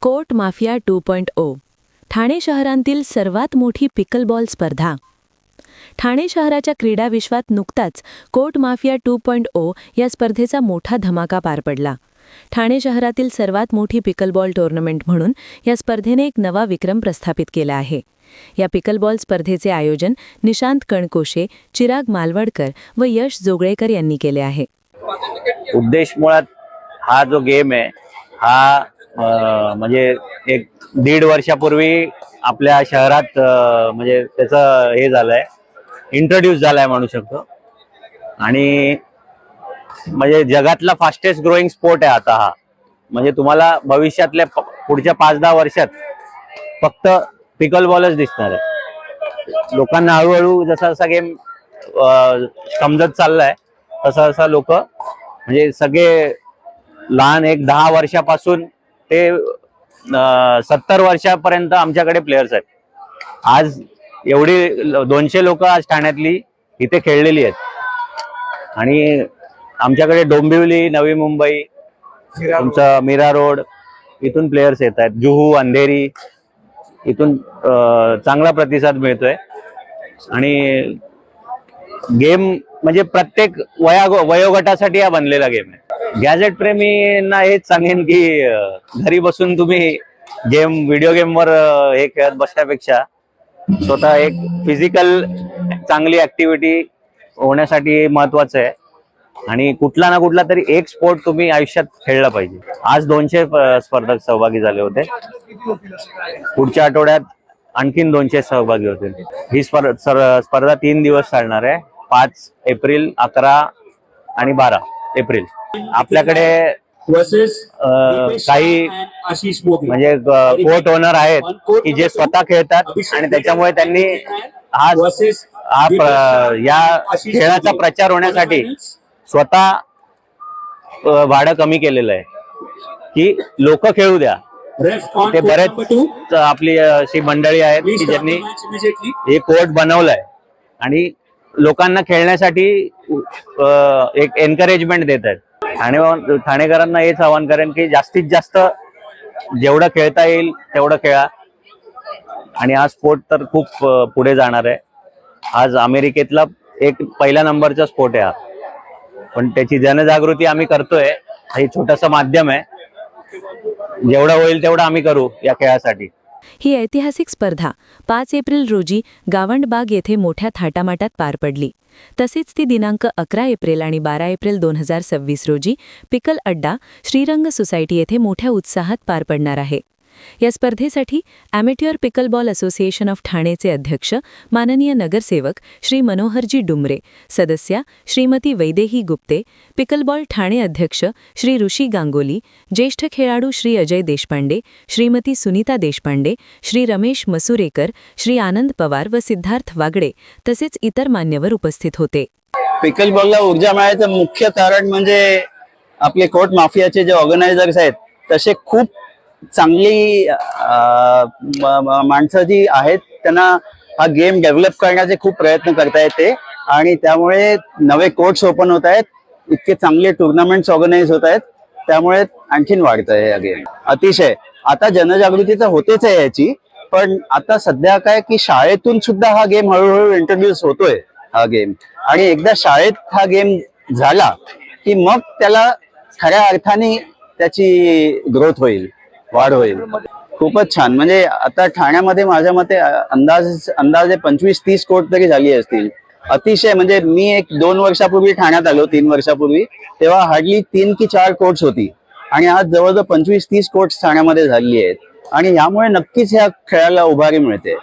Court mafia 2.0 Thane शहरातील सर्वात मोठी पिकलबॉल स्पर्धा। ठाणे शहराच्या क्रीडा विश्वात नुकताच कोर्ट माफिया 2.0 या स्पर्धेचा मोठा धमाका पार पडला। ठाणे शहरातील सर्वात मोठी पिकलबॉल टूर्नामेंट म्हणून या स्पर्धेने एक नवा विक्रम प्रस्थापित केला आहे। या पिकलबॉल स्पर्धेचे आयोजन निशांत कणकोशे, चिराग मालवडकर व यश जोगळेकर यांनी केले आहे। उद्देश मुळात हा जो गेम आहे हा म्हणजे एक 1.5 वर्षापूर्वी आपल्या शहरात म्हणजे त्याचं हे झालंय, इंट्रोड्यूस झालाय म्हणू शकतो। आणि म्हणजे जगातला फास्टेस्ट ग्रोइंग स्पोर्ट आहे आता हा। म्हणजे तुम्हाला भविष्यातल्या पुढच्या 5-10 वर्षात फक्त पिकलबॉलच दिसणार आहे। लोकांना हळूहळू जसा जसा गेम समजत चाललाय तसा तसा लोक म्हणजे सगळे लहान 10 वर्षापासून ते 70 वर्षापर्यंत आमच्याकडे प्लेयर्स आहेत। आज एवढी 200 लोक आज ठाण्यातली इथे खेळलेली आहेत। आणि आमच्याकडे डोंबिवली, नवी मुंबई, तुमचं मीरा रोड इथून प्लेयर्स येत आहेत। जुहू, अंधेरी इथून चांगला प्रतिसाद मिळतोय। आणि गेम म्हणजे प्रत्येक वयोगटासाठी हा बनलेला गेम आहे। गॅजेट प्रेमींना हेच सांगेन की घरी बसून तुम्ही व्हिडिओ गेमवर हे खेळत बसण्यापेक्षा स्वतः एक फिजिकल चांगली ऍक्टिव्हिटी होण्यासाठी महत्वाचं आहे। आणि कुठला ना कुठला तरी एक स्पोर्ट तुम्ही आयुष्यात खेळला पाहिजे। आज 200 स्पर्धक सहभागी झाले होते। पुढच्या आठवड्यात आणखीन 200 सहभागी होतील। ही स्पर्धा 3 दिवस चालणार आहे, 5 एप्रिल, 11 आणि 12 एप्रिल। आपल्याकडे काही म्हणजे कोर्ट ओनर आहेत की जे स्वतः खेळतात आणि त्याच्यामुळे त्यांनी या खेळाचा प्रचार होण्यासाठी स्वतः भाडं कमी केलेलं आहे की लोक खेळू द्या। ते बरेच आपली अशी मंडळी आहेत की ज्यांनी हे कोर्ट बनवलंय आणि लोकांना खेळण्यासाठी एक एनकरेजमेंट देत आहेत। ठाणेकरांना हेच आवाहन करेन की जास्तीत जास्त जेवढं खेळता येईल तेवढं खेळा। आणि हा स्पोर्ट तर खूप पुढे जाणार आहे। आज अमेरिकेतला एक पहिल्या नंबरचा स्पोर्ट आहे हा, पण त्याची जनजागृती आम्ही करतोय। हे छोटंसं माध्यम आहे, जेवढं होईल तेवढं आम्ही करू या खेळासाठी। ही ऐतिहासिक स्पर्धा 5 एप्रिल रोजी गावंडबाग येथे मोठ्या थाटामाटात पार पडली। तसेच ती दिनांक 11 एप्रिल आणि 12 एप्रिल 2026 रोजी पिकल अड्डा श्रीरंग सोसायटी येथे मोठ्या उत्साहात पार पडणार आहे। या स्पर्धेसाठी ॲमेट्युअर पिकलबॉल असोसिएशन ऑफ ठाणेचे अध्यक्ष माननीय नगरसेवक श्री मनोहरजी डुमरे, सदस्या श्रीमती वैदेही गुप्ते, पिकलबॉल ठाणे अध्यक्ष श्री ऋषी गांगोली, ज्येष्ठ खेळाडू श्री अजय देशपांडे, श्रीमती सुनीता देशपांडे, श्री रमेश मसुरेकर, श्री आनंद पवार व सिद्धार्थ वागडे तसेच इतर मान्यवर उपस्थित होते। पिकलबॉलला ऊर्जा मिळायचं मुख्य कारण म्हणजे आपले कोर्ट माफियाचे जे ऑर्गनायझर्स आहेत तसे खूप चांगली माणसं जी आहेत त्यांना हा गेम डेव्हलप करण्याचे खूप प्रयत्न करता येते। आणि त्यामुळे नवे कोर्ट्स ओपन होत आहेत, इतके चांगले टुर्नामेंट्स ऑर्गनाइज होत आहेत, त्यामुळे आणखीन वाढत आहे हा गेम अतिशय। आता जनजागृती तर होतेच आहे याची, पण आता सध्या काय की शाळेतून सुद्धा हा गेम हळूहळू इंट्रोड्यूस होतोय हा गेम। आणि एकदा शाळेत हा गेम झाला की मग त्याला खऱ्या अर्थाने त्याची ग्रोथ होईल, वाढ होईल। खूपच छान। म्हणजे आता ठाण्यामध्ये माझ्या मते अंदाजे 25-30 कोर्ट तरी झाली असतील। अतिशय म्हणजे मी 1-2 वर्षापूर्वी ठाण्यात आलो, 3 वर्षापूर्वी, तेव्हा हार्डली 3 की 4 कोर्ट्स होती आणि आज जवळजवळ 25-30 कोर्ट्स ठाण्यामध्ये झालेली आहेत। आणि यामुळे नक्कीच ह्या खेळाला उभारी मिळते।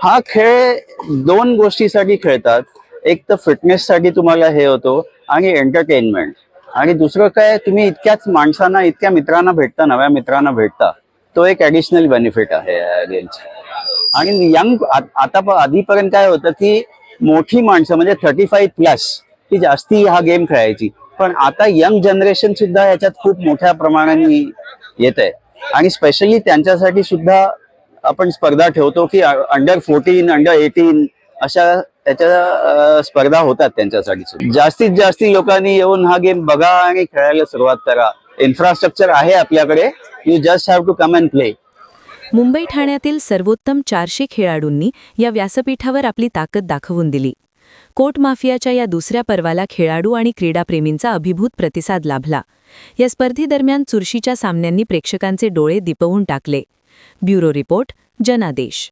हा खेळ 2 गोष्टीसाठी खेळतात, एक तर फिटनेससाठी तुम्हाला हे होतो आणि एंटरटेनमेंट, आणि दुसरं काय तुम्ही इतक्याच माणसांना, इतक्या मित्रांना भेटता, नव्या मित्रांना भेटता, तो एक ऍडिशनल बेनिफिट आहे या गेमचा। आणि यंग आता आधीपर्यंत काय होतं की मोठी माणसं म्हणजे 35+ ती जास्ती हा गेम खेळायची, पण आता यंग जनरेशन सुद्धा याच्यात खूप मोठ्या प्रमाणाने येत आहे। आणि स्पेशली त्यांच्यासाठी सुद्धा आपण स्पर्धा ठेवतो की अंडर 14, अंडर 18 अशा त्याच्या स्पर्धा होतात त्यांच्यासाठी। जास्तीत जास्त लोकांनी येऊन हा गेम बघा आणि खेळायला सुरुवात करा। इन्फ्रास्ट्रक्चर आहे आपल्याकडे. You just have to come and play. Mumbai ठाण्यातील सर्वोत्तम 400 खेळाडूंनी या व्यासपीठावर आपली ताकद दाखवून दिली. कोर्ट माफियाच्या या दुसऱ्या पर्वाला खेळाडू आणि क्रीडाप्रेमींचा अभिभूत प्रतिसाद लाभला. या स्पर्धेदरम्यान चुरशीच्या सामन्यांनी प्रेक्षकांचे डोळे दिपवून टाकले. ब्युरो रिपोर्ट, जनादेश.